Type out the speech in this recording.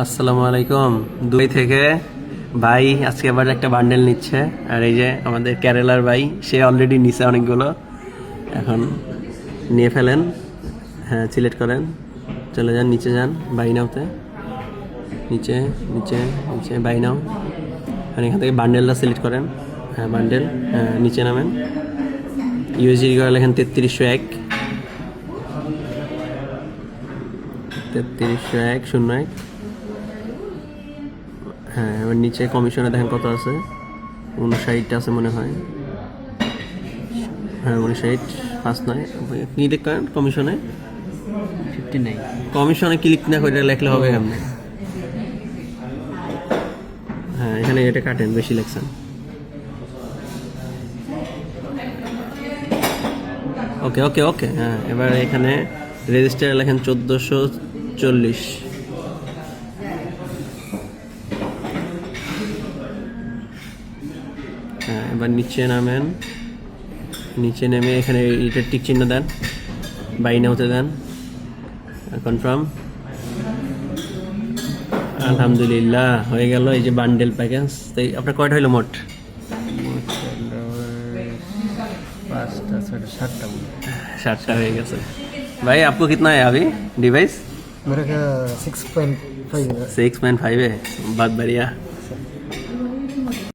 আসসালামু আলাইকুম। দুবাই থেকে ভাই আজকে আবার একটা বান্ডেল নিচ্ছে, আর এই যে আমাদের কেরালার ভাই, সে অলরেডি নিছে অনেকগুলো। এখন নিয়ে ফেলেন, হ্যাঁ সিলেক্ট করেন, চলে যান, নিচে যান, বাই নাওতে, নিচে নিচে নিচে বাই নাও। আর এখান থেকে বান্ডেলটা সিলেক্ট করেন, হ্যাঁ বান্ডেল, হ্যাঁ নিচে নামেন, ইউএসডি করে লেখেন 3301 3301 হ্যাঁ। এবার নিচে কমিশনে দেখেন কত আছে, 59 আছে মনে হয়, হ্যাঁ 59 ফার্স্ট নয়। ক্লিক করেন কমিশনে, 59 কমিশনে ক্লিক না করে লেখলে হবে কেমন? হ্যাঁ এখানে এটা কাটেন, বেশি লেখছেন। ওকে ওকে ওকে হ্যাঁ। এবার এখানে রেজিস্টারে লেখেন 1440। হ্যাঁ এবার নিচে নামেন, নিচে নেমে এখানে এটা টিক চিহ্ন দেন, বাই নাওতে দেন, কনফার্ম। আলহামদুলিল্লাহ হয়ে গেল, এই যে বান্ডেল প্যাকেজ। তাই আপনার কয়টা হইলো মোট? 7টা হয়ে গেছে भाई। आपको कितना है अभी डिवाइस? मेरा क्या 6.5 6.5 है, बहुत बढ़िया।